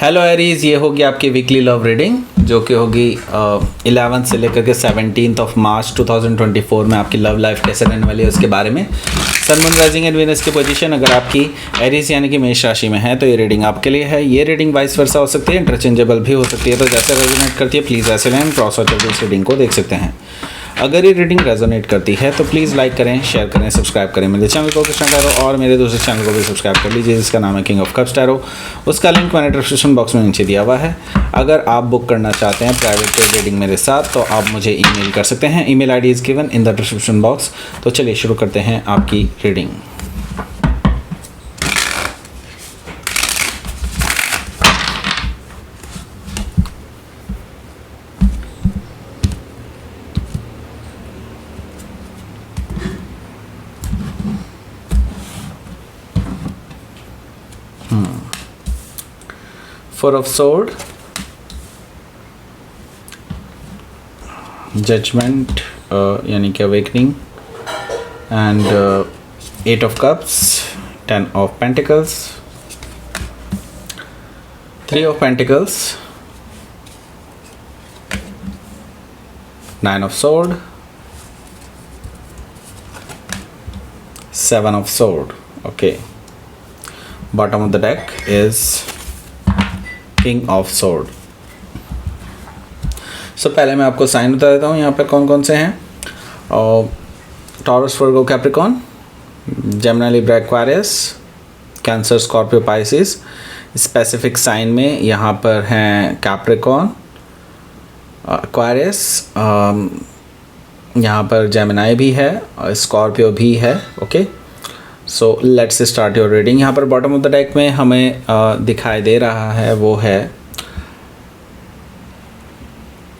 Hello Aries, ये होगी आपकी वीकली लव रीडिंग जो कि होगी 11 से लेकर के 17 मार्च 2024 में आपकी लव लाइफ कैसे रहने वाली है उसके बारे में। Sun moon rising and Venus की पोजीशन अगर आपकी एरीज यानी कि मेष राशि में है तो ये रीडिंग आपके लिए है। ये रीडिंग वाइस वर्सा हो सकती है, इंटरचेंजेबल भी हो सकती है, तो जैसे रेजोनेट करती है प्लीज़ ऐसे लें, क्रॉस आउट करके इस रीडिंग को देख सकते हैं। अगर ये रीडिंग रेजोनेट करती है तो प्लीज़ लाइक करें, शेयर करें, सब्सक्राइब करें मेरे चैनल को कृष्णा टैरो, और मेरे दूसरे चैनल को भी सब्सक्राइब कर लीजिए जिसका नाम है किंग ऑफ कप्स टैरो। उसका लिंक मैंने डिस्क्रिप्शन बॉक्स में नीचे दिया हुआ है। अगर आप बुक करना चाहते हैं प्राइवेट रीडिंग मेरे साथ तो आप मुझे ईमेल कर सकते हैं। Email ID is given in the description box. तो चलिए शुरू करते हैं आपकी reading. Four of Sword, Judgment यानी कि Awakening, and 8 of Cups, 10 of Pentacles, 3 of Pentacles, 9 of Sword, 7 of Sword. Okay. Bottom of the deck is king of sword. So पहले मैं आपको साइन बता देता हूँ यहाँ पर कौन कौन से हैं। और Taurus, Virgo, Capricorn, Gemini, Libra, Aquarius, Cancer, Scorpio, Pisces. Specific sign में यहाँ पर हैं कैप्रिकॉन, एक्वारियस, यहाँ पर जेमिनी भी है और स्कॉर्पियो भी है। Okay, so let's start your reading. यहाँ पर बॉटम ऑफ द डेक में हमें दिखाई दे रहा है वो है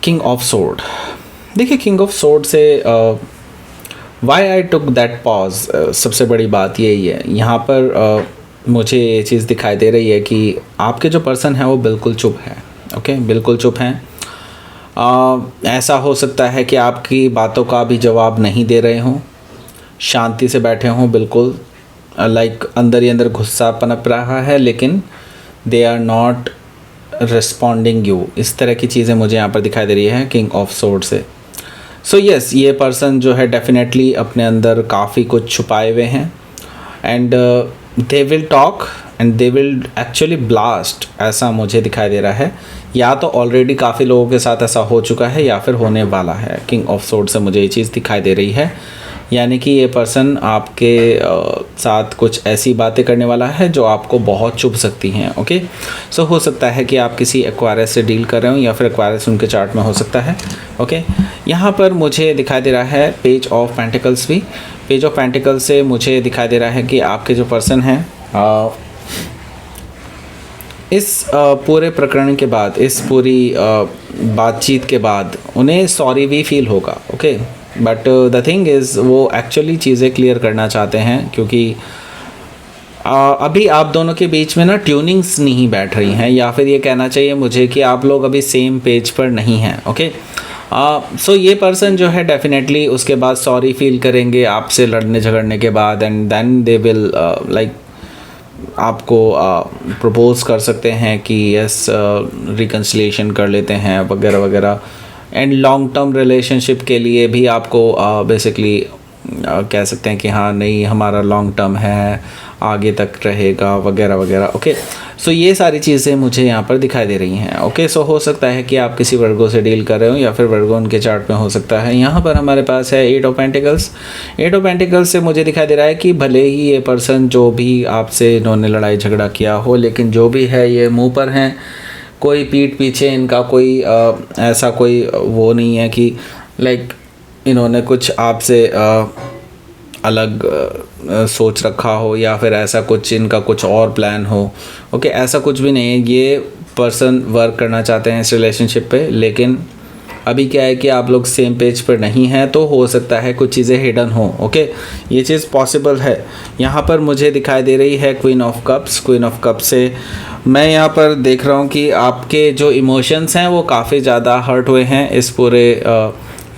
किंग ऑफ सोर्ड। देखिए किंग ऑफ सोर्ड से why I took that pause, सबसे बड़ी बात यही है। यहाँ पर मुझे ये चीज़ दिखाई दे रही है कि आपके जो पर्सन है वो बिल्कुल चुप है। ओके, बिल्कुल चुप हैं। ऐसा हो सकता है कि आपकी बातों का भी जवाब नहीं दे रहे हों, शांति से बैठे हों, बिल्कुल लाइक अंदर ही अंदर गुस्सा पनप रहा है लेकिन they are not responding you. इस तरह की चीज़ें मुझे यहाँ पर दिखाई दे रही है किंग ऑफ सोर्ड से। सो यस, ये पर्सन जो है डेफिनेटली अपने अंदर काफ़ी कुछ छुपाए हुए हैं and they will talk and they will actually blast, ऐसा मुझे दिखाई दे रहा है। या तो ऑलरेडी काफ़ी लोगों के साथ ऐसा हो चुका है या फिर होने वाला है। किंग ऑफ सोर्ड से मुझे ये चीज़ दिखाई दे रही है, यानी कि ये पर्सन आपके साथ कुछ ऐसी बातें करने वाला है जो आपको बहुत चुभ सकती हैं। ओके, सो हो सकता है कि आप किसी एक्वारियस से डील कर रहे हो या फिर एक्वारियस उनके चार्ट में हो सकता है। ओके, यहाँ पर मुझे दिखाई दे रहा है पेज ऑफ पेंटिकल्स भी। पेज ऑफ पेंटिकल्स से मुझे दिखाई दे रहा है कि आपके जो पर्सन हैं इस पूरे प्रकरण के बाद, इस पूरी बातचीत के बाद उन्हें सॉरी भी फील होगा। Okay, but the thing is वो एक्चुअली चीज़ें क्लियर करना चाहते हैं क्योंकि अभी आप दोनों के बीच में ना ट्यूनिंग्स नहीं बैठ रही हैं, या फिर ये कहना चाहिए मुझे कि आप लोग अभी सेम पेज पर नहीं हैं। ओके, सो ये पर्सन जो है डेफिनेटली उसके बाद सॉरी फील करेंगे आपसे लड़ने झगड़ने के बाद, and then they will like आपको प्रपोज कर सकते हैं कि यस रिकन्सिलिएशन कर लेते हैं वगैरह वगैरह। एंड लॉन्ग टर्म रिलेशनशिप के लिए भी आपको बेसिकली कह सकते हैं कि हाँ नहीं हमारा लॉन्ग टर्म है, आगे तक रहेगा वगैरह वगैरह। ओके, सो ये सारी चीज़ें मुझे यहाँ पर दिखाई दे रही हैं। ओके, सो हो सकता है कि आप किसी वर्गो से डील कर रहे हो या फिर वर्गो उनके चार्ट में हो सकता है। यहाँ पर हमारे पास है 8 ऑफ पेंटिकल्स। 8 ऑफ पेंटिकल्स से मुझे दिखाई दे रहा है कि भले ही ये पर्सन जो भी आपसे इन्होंने लड़ाई झगड़ा किया हो, लेकिन जो भी है ये मुँह पर हैं, कोई पीठ पीछे इनका कोई ऐसा कोई वो नहीं है कि लाइक इन्होंने कुछ आपसे अलग सोच रखा हो या फिर ऐसा कुछ इनका कुछ और प्लान हो। ओके, ऐसा कुछ भी नहीं है। ये पर्सन वर्क करना चाहते हैं इस रिलेशनशिप पे, लेकिन अभी क्या है कि आप लोग सेम पेज पर नहीं हैं, तो हो सकता है कुछ चीज़ें हिडन हो। ओके, ये चीज़ पॉसिबल है। यहाँ पर मुझे दिखाई दे रही है queen of cups. Queen of cups से मैं यहाँ पर देख रहा हूँ कि आपके जो इमोशंस हैं वो काफ़ी ज़्यादा हर्ट हुए हैं इस पूरे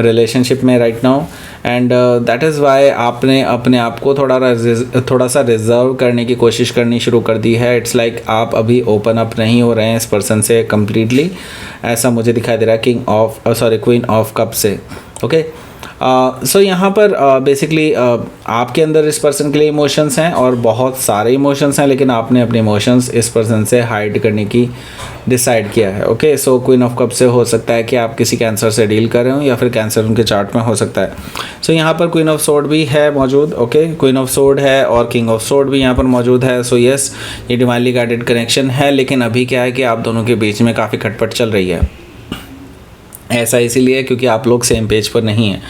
रिलेशनशिप में right now, and that is why आपने अपने आप को थोड़ा सा रिजर्व करने की कोशिश करनी शुरू कर दी है. इट्स लाइक आप अभी ओपन अप नहीं हो रहे हैं इस पर्सन से कम्प्लीटली, ऐसा मुझे दिखाई दे रहा है क्वीन ऑफ कप से. ओके, सो यहाँ पर बेसिकली आपके अंदर इस पर्सन के लिए इमोशंस हैं और बहुत सारे इमोशंस हैं, लेकिन आपने अपने इमोशंस इस पर्सन से हाइड करने की डिसाइड किया है. Okay, so queen of cup से हो सकता है कि आप किसी कैंसर से डील कर रहे हो या फिर कैंसर उनके चार्ट में हो सकता है. सो यहाँ पर क्वीन ऑफ सोर्ड भी है मौजूद. ओके, क्वीन ऑफ सोर्ड है और किंग ऑफ सोर्ड भी यहाँ पर मौजूद है. सो यस, ये डिवाइनली गाइडेड कनेक्शन है, लेकिन अभी क्या है कि आप दोनों के बीच में काफ़ी खटपट चल रही है. ऐसा इसीलिए क्योंकि आप लोग सेम पेज पर नहीं हैं.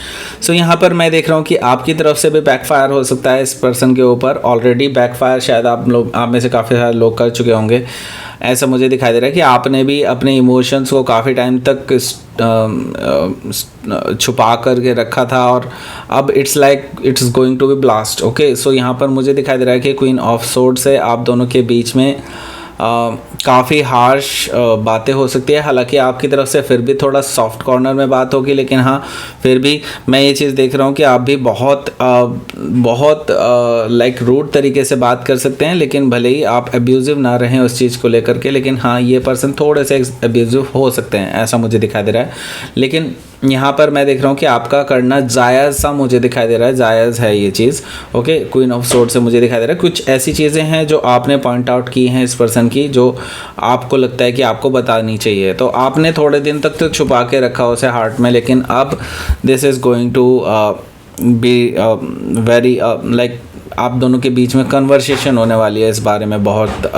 सो यहाँ पर मैं देख रहा हूँ कि आपकी तरफ से भी बैकफायर हो सकता है इस पर्सन के ऊपर. ऑलरेडी बैकफायर शायद आप में से काफ़ी सारे लोग कर चुके होंगे. ऐसा मुझे दिखाई दे रहा है कि आपने भी अपने इमोशंस को काफ़ी टाइम तक छुपा करके रखा था और अब it's going to be blast. Okay, so यहाँ पर मुझे दिखाई दे रहा है कि क्वीन ऑफ सोर्ड से आप दोनों के बीच में काफ़ी हार्श बातें हो सकती है. हालांकि आपकी तरफ से फिर भी थोड़ा सॉफ्ट कॉर्नर में बात होगी, लेकिन हाँ फिर भी मैं ये चीज़ देख रहा हूँ कि आप भी बहुत लाइक रूड तरीके से बात कर सकते हैं, लेकिन भले ही आप अब्यूज़िव ना रहें उस चीज़ को लेकर के. लेकिन हाँ, ये पर्सन थोड़े से अब्यूज़िव हो सकते हैं, ऐसा मुझे दिखाई दे रहा है. लेकिन यहाँ पर मैं देख रहा हूँ कि आपका करना जायज़ सा मुझे दिखाई दे रहा है, जायज़ है ये चीज़. ओके, क्वीन ऑफ सोर्ड से मुझे दिखाई दे रहा है कुछ ऐसी चीज़ें हैं जो आपने पॉइंट आउट की हैं इस पर्सन की, जो आपको लगता है कि आपको बतानी चाहिए. तो आपने थोड़े दिन तक तो छुपा के रखा उसे हार्ट में, लेकिन अब this is going to be very like आप दोनों के बीच में कन्वर्सेशन होने वाली है इस बारे में. बहुत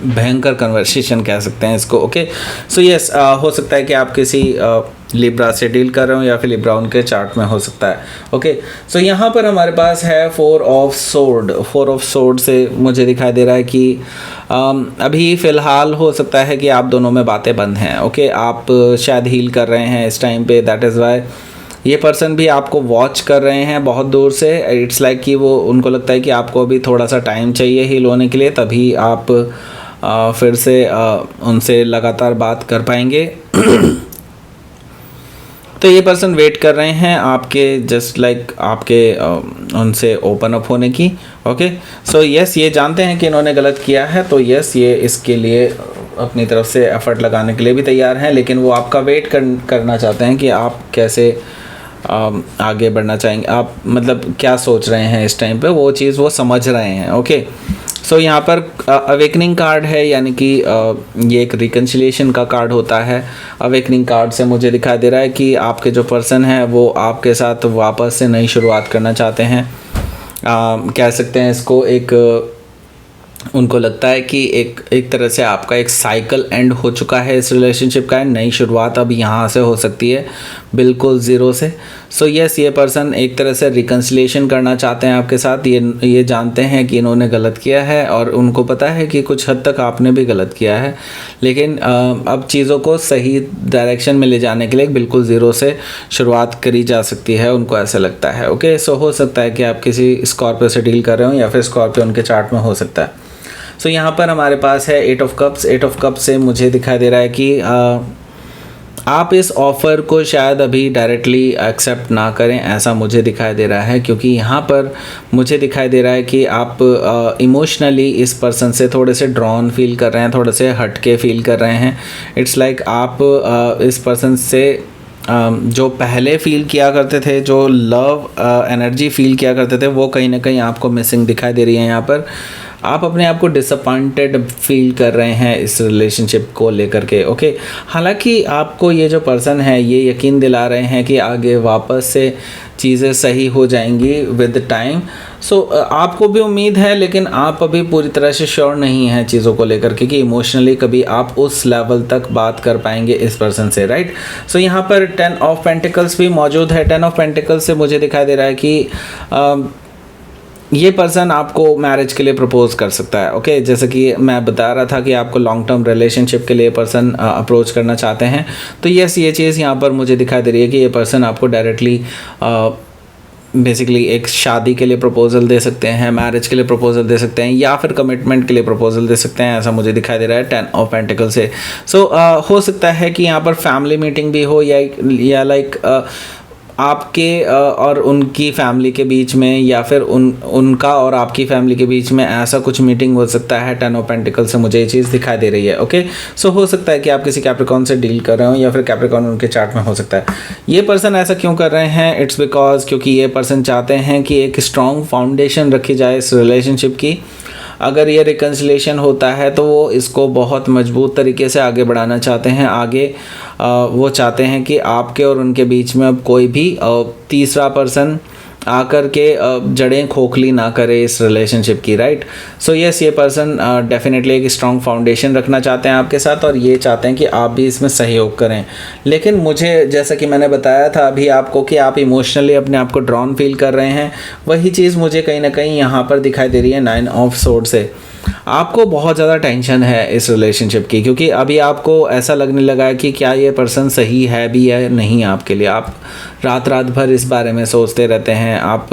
भयंकर कन्वर्सेशन कह सकते हैं इसको. ओके, सो यस, हो सकता है कि आप किसी लिब्रा से डील कर रहे हो या फिर लिब्रा उनके चार्ट में हो सकता है. ओके, सो यहाँ पर हमारे पास है 4 ऑफ सोर्ड. 4 ऑफ सोर्ड से मुझे दिखाई दे रहा है कि अभी फ़िलहाल हो सकता है कि आप दोनों में बातें बंद हैं. ओके, आप शायद हील कर रहे हैं इस टाइम पे. दैट इज़ वाई ये पर्सन भी आपको वॉच कर रहे हैं बहुत दूर से. इट्स लाइक कि वो उनको लगता है कि आपको अभी थोड़ा सा टाइम चाहिए हील होने के लिए, तभी आप फिर से उनसे लगातार बात कर पाएंगे. तो ये पर्सन वेट कर रहे हैं आपके जस्ट लाइक आपके उनसे ओपन अप होने की. ओके, सो यस, ये जानते हैं कि इन्होंने गलत किया है, तो यस ये इसके लिए अपनी तरफ से एफर्ट लगाने के लिए भी तैयार हैं, लेकिन वो आपका वेट करना चाहते हैं कि आप कैसे आगे बढ़ना चाहेंगे, आप मतलब क्या सोच रहे हैं इस टाइम पे, वो चीज़ वो समझ रहे हैं. ओके, सो यहाँ पर अवेकनिंग कार्ड है, यानी कि ये एक रिकन्सिलिएशन का कार्ड होता है. अवेकनिंग कार्ड से मुझे दिखाई दे रहा है कि आपके जो पर्सन है वो आपके साथ वापस से नई शुरुआत करना चाहते हैं. कह सकते हैं इसको एक उनको लगता है कि एक तरह से आपका एक साइकिल एंड हो चुका है इस रिलेशनशिप का. नई शुरुआत अब यहाँ से हो सकती है बिल्कुल ज़ीरो से. सो यस, ये पर्सन एक तरह से रिकन्सिलिएशन करना चाहते हैं आपके साथ. ये जानते हैं कि इन्होंने गलत किया है और उनको पता है कि कुछ हद तक आपने भी गलत किया है, लेकिन अब चीज़ों को सही डायरेक्शन में ले जाने के लिए बिल्कुल ज़ीरो से शुरुआत करी जा सकती है, उनको ऐसा लगता है. ओके, सो हो सकता है कि आप किसी स्कॉर्पियो से डील कर रहे हो या फिर स्कॉर्पियो उनके चार्ट में हो सकता है. सो यहाँ पर हमारे पास है 8 ऑफ कप्स. 8 ऑफ कप्स से मुझे दिखाई दे रहा है कि आप इस ऑफ़र को शायद अभी डायरेक्टली एक्सेप्ट ना करें, ऐसा मुझे दिखाई दे रहा है, क्योंकि यहाँ पर मुझे दिखाई दे रहा है कि आप इमोशनली इस पर्सन से थोड़े से ड्रॉन फील कर रहे हैं, थोड़े से हटके फील कर रहे हैं. इट्स लाइक आप इस पर्सन से जो पहले फील किया करते थे, जो लव एनर्जी फील किया करते थे, वो कहीं ना कहीं आपको मिसिंग दिखाई दे रही है. यहाँ पर आप अपने आप को डिसअपॉइंटेड फील कर रहे हैं इस रिलेशनशिप को लेकर के. ओके, हालांकि आपको ये जो पर्सन है ये यकीन दिला रहे हैं कि आगे वापस से चीज़ें सही हो जाएंगी विद टाइम. सो आपको भी उम्मीद है, लेकिन आप अभी पूरी तरह से श्योर नहीं हैं चीज़ों को लेकर के कि इमोशनली कभी आप उस लेवल तक बात कर पाएंगे इस पर्सन से, राइट. सो यहाँ पर 10 ऑफ पेंटिकल्स भी मौजूद है. 10 ऑफ पेंटिकल्स से मुझे दिखाई दे रहा है कि ये पर्सन आपको मैरिज के लिए प्रपोज कर सकता है. ओके, जैसे कि मैं बता रहा था कि आपको लॉन्ग टर्म रिलेशनशिप के लिए पर्सन अप्रोच करना चाहते हैं, तो यस ये चीज़ यहाँ पर मुझे दिखाई दे रही है कि ये पर्सन आपको डायरेक्टली बेसिकली एक शादी के लिए प्रपोजल दे सकते हैं, मैरिज के लिए प्रपोजल दे सकते हैं, या फिर कमिटमेंट के लिए प्रपोजल दे सकते हैं, ऐसा मुझे दिखाई दे रहा है 10 ऑफ पेंटिकल से. सो हो सकता है कि यहाँ पर फैमिली मीटिंग भी हो या लाइक आपके और उनकी फैमिली के बीच में, या फिर उनका और आपकी फैमिली के बीच में ऐसा कुछ मीटिंग हो सकता है। 10 ऑफ पेंटिकल से मुझे ये चीज़ दिखाई दे रही है। ओके, सो हो सकता है कि आप किसी कैप्रिकॉर्न से डील कर रहे हो, या फिर कैप्रिकॉर्न उनके चार्ट में हो सकता है। ये पर्सन ऐसा क्यों कर रहे हैं? इट्स बिकॉज क्योंकि ये पर्सन चाहते हैं कि एक स्ट्रॉन्ग फाउंडेशन रखी जाए इस रिलेशनशिप की। अगर ये रिकन्सिलेशन होता है तो वो इसको बहुत मजबूत तरीके से आगे बढ़ाना चाहते हैं। आगे वो चाहते हैं कि आपके और उनके बीच में अब कोई भी तीसरा पर्सन आकर के जड़ें खोखली ना करे इस रिलेशनशिप की, राइट। सो यस, ये पर्सन डेफिनेटली एक स्ट्रॉन्ग फाउंडेशन रखना चाहते हैं आपके साथ, और ये चाहते हैं कि आप भी इसमें सहयोग करें। लेकिन मुझे, जैसा कि मैंने बताया था अभी आपको, कि आप इमोशनली अपने आप को ड्रॉन फील कर रहे हैं, वही चीज़ मुझे कहीं ना कहीं यहाँ पर दिखाई दे रही है 9 ऑफ सोर्ड से। आपको बहुत ज़्यादा टेंशन है इस रिलेशनशिप की, क्योंकि अभी आपको ऐसा लगने लगा है कि क्या ये पर्सन सही है भी या नहीं आपके लिए। आप रात भर इस बारे में सोचते रहते हैं। आप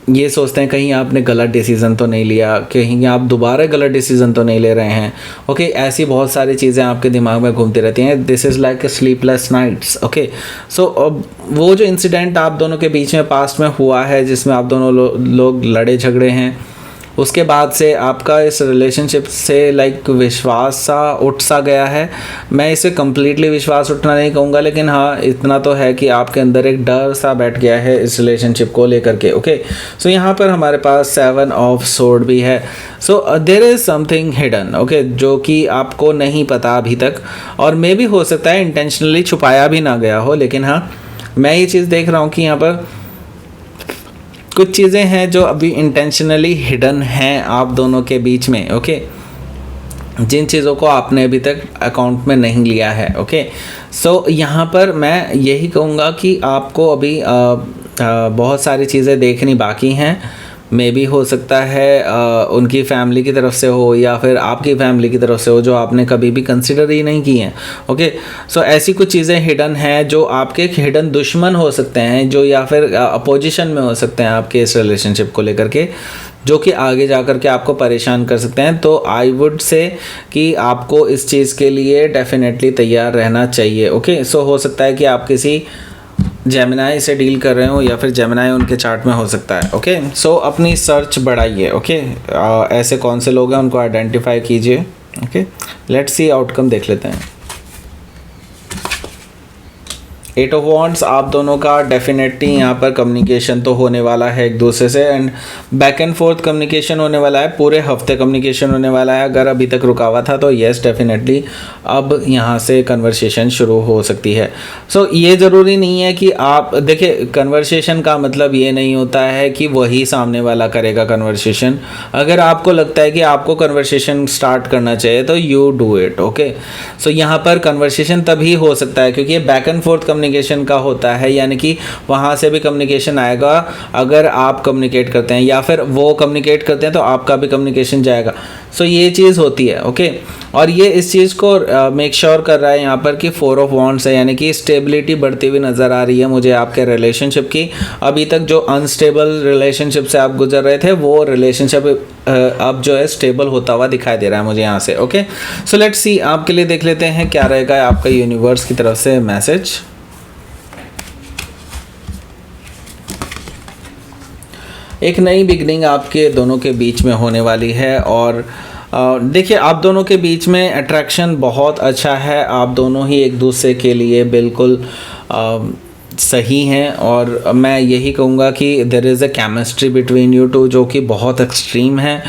ये सोचते हैं कहीं आपने गलत डिसीज़न तो नहीं लिया, कहीं आप दोबारा गलत डिसीज़न तो नहीं ले रहे हैं। ओके, ऐसी बहुत सारी चीज़ें आपके दिमाग में घूमती रहती हैं। This is like sleepless nights. Okay, so वो जो इंसिडेंट आप दोनों के बीच में पास्ट में हुआ है, जिसमें आप दोनों लोग लड़े झगड़े हैं, उसके बाद से आपका इस रिलेशनशिप से लाइक विश्वास सा उठ सा गया है। मैं इसे कम्प्लीटली विश्वास उठना नहीं कहूँगा, लेकिन हाँ इतना तो है कि आपके अंदर एक डर सा बैठ गया है इस रिलेशनशिप को लेकर के। ओके, सो यहाँ पर हमारे पास 7 ऑफ सोर्ड भी है। So there is something hidden, okay, जो कि आपको नहीं पता अभी तक, और मे भी हो सकता है इंटेंशनली छुपाया भी ना गया हो। लेकिन हाँ, मैं ये चीज़ देख रहा हूँ कि यहाँ पर कुछ चीज़ें हैं जो अभी इंटेंशनली हिडन हैं आप दोनों के बीच में। ओके, जिन चीज़ों को आपने अभी तक अकाउंट में नहीं लिया है। ओके, सो यहाँ पर मैं यही कहूँगा कि आपको अभी बहुत सारी चीज़ें देखनी बाकी हैं। मे भी हो सकता है उनकी फैमिली की तरफ से हो, या फिर आपकी फैमिली की तरफ से हो, जो आपने कभी भी कंसिडर ही नहीं की हैं। ओके, सो ऐसी कुछ चीज़ें हिडन हैं जो आपके हिडन दुश्मन हो सकते हैं, जो या फिर अपोजिशन में हो सकते हैं आपके इस रिलेशनशिप को लेकर के, जो कि आगे जा कर के आपको परेशान कर सकते हैं। तो आई वुड से कि आपको इस चीज़ के लिए डेफिनेटली तैयार रहना चाहिए। ओके, सो हो सकता है कि आप किसी जेमिनाई से डील कर रहे हो, या फिर जेमिनाई उनके चार्ट में हो सकता है। ओके, सो अपनी सर्च बढ़ाइए। ओके, ऐसे कौन से लोग हैं उनको आइडेंटिफाई कीजिए। ओके, लेट्स सी आउटकम देख लेते हैं। 8 ऑफ वॉन्ड्स, आप दोनों का डेफिनेटली यहाँ पर कम्युनिकेशन तो होने वाला है एक दूसरे से, and back and fourth communication होने वाला है। पूरे हफ्ते कम्युनिकेशन होने वाला है। अगर अभी तक रुका हुआ था तो येस, डेफिनेटली अब यहाँ से कन्वर्सेशन शुरू हो सकती है। सो ये ज़रूरी नहीं है कि आप देखिए, कन्वर्सेशन का मतलब ये नहीं होता है कि वही सामने वाला करेगा कन्वर्सेशन। अगर आपको लगता है कि आपको कन्वर्सेशन स्टार्ट करना चाहिए तो you do it. Okay, so यहाँ पर कन्वर्सेशन तभी हो सकता है क्योंकि ये बैक एंड फोर्थ कम्युनिकेशन का होता है, यानी कि वहाँ से भी कम्युनिकेशन आएगा अगर आप कम्युनिकेट करते हैं, या फिर वो कम्युनिकेट करते हैं तो आपका भी कम्युनिकेशन जाएगा। सो ये चीज़ होती है। ओके, और ये इस चीज़ को मेक श्योर कर रहा है यहाँ पर कि 4 ऑफ वॉन्ड्स है, यानी कि स्टेबिलिटी बढ़ती हुई नज़र आ रही है मुझे आपके रिलेशनशिप की। अभी तक जो अनस्टेबल रिलेशनशिप से आप गुजर रहे थे, वो रिलेशनशिप अब जो है स्टेबल होता हुआ दिखाई दे रहा है मुझे यहाँ से। ओके, सो लेट्स सी, आपके लिए देख लेते हैं क्या रहेगा आपका यूनिवर्स की तरफ से मैसेज। एक नई बिगनिंग आपके दोनों के बीच में होने वाली है, और देखिए आप दोनों के बीच में अट्रैक्शन बहुत अच्छा है। आप दोनों ही एक दूसरे के लिए बिल्कुल सही हैं, और मैं यही कहूँगा कि there is a chemistry between you two जो कि बहुत एक्सट्रीम है,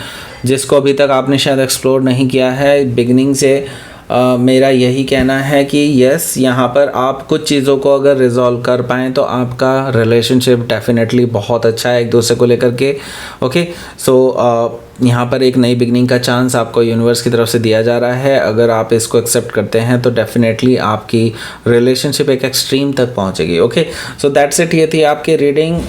जिसको अभी तक आपने शायद एक्सप्लोर नहीं किया है। बिगनिंग से मेरा यही कहना है कि यस, यहाँ पर आप कुछ चीज़ों को अगर रिजॉल्व कर पाएँ तो आपका रिलेशनशिप डेफिनेटली बहुत अच्छा है एक दूसरे को लेकर के। ओके, सो यहाँ पर एक नई बिगनिंग का चांस आपको यूनिवर्स की तरफ से दिया जा रहा है। अगर आप इसको एक्सेप्ट करते हैं तो डेफिनेटली आपकी रिलेशनशिप एक एक्सट्रीम तक पहुँचेगी। Okay, so that's it. ये थी आपकी रीडिंग।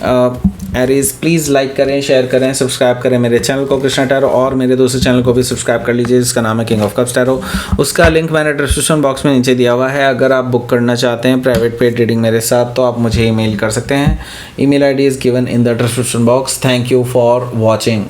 एरीज, प्लीज़ लाइक करें, शेयर करें, सब्सक्राइब करें मेरे चैनल को कृष्णा टैरो, और मेरे दूसरे चैनल को भी सब्सक्राइब कर लीजिए जिसका नाम है किंग ऑफ कप्स टैरो। उसका लिंक मैंने डिस्क्रिप्शन बॉक्स में नीचे दिया हुआ है। अगर आप बुक करना चाहते हैं प्राइवेट पेड रीडिंग मेरे साथ तो आप मुझे ईमेल कर सकते हैं। Email ID is given in the description box. Thank you for watching.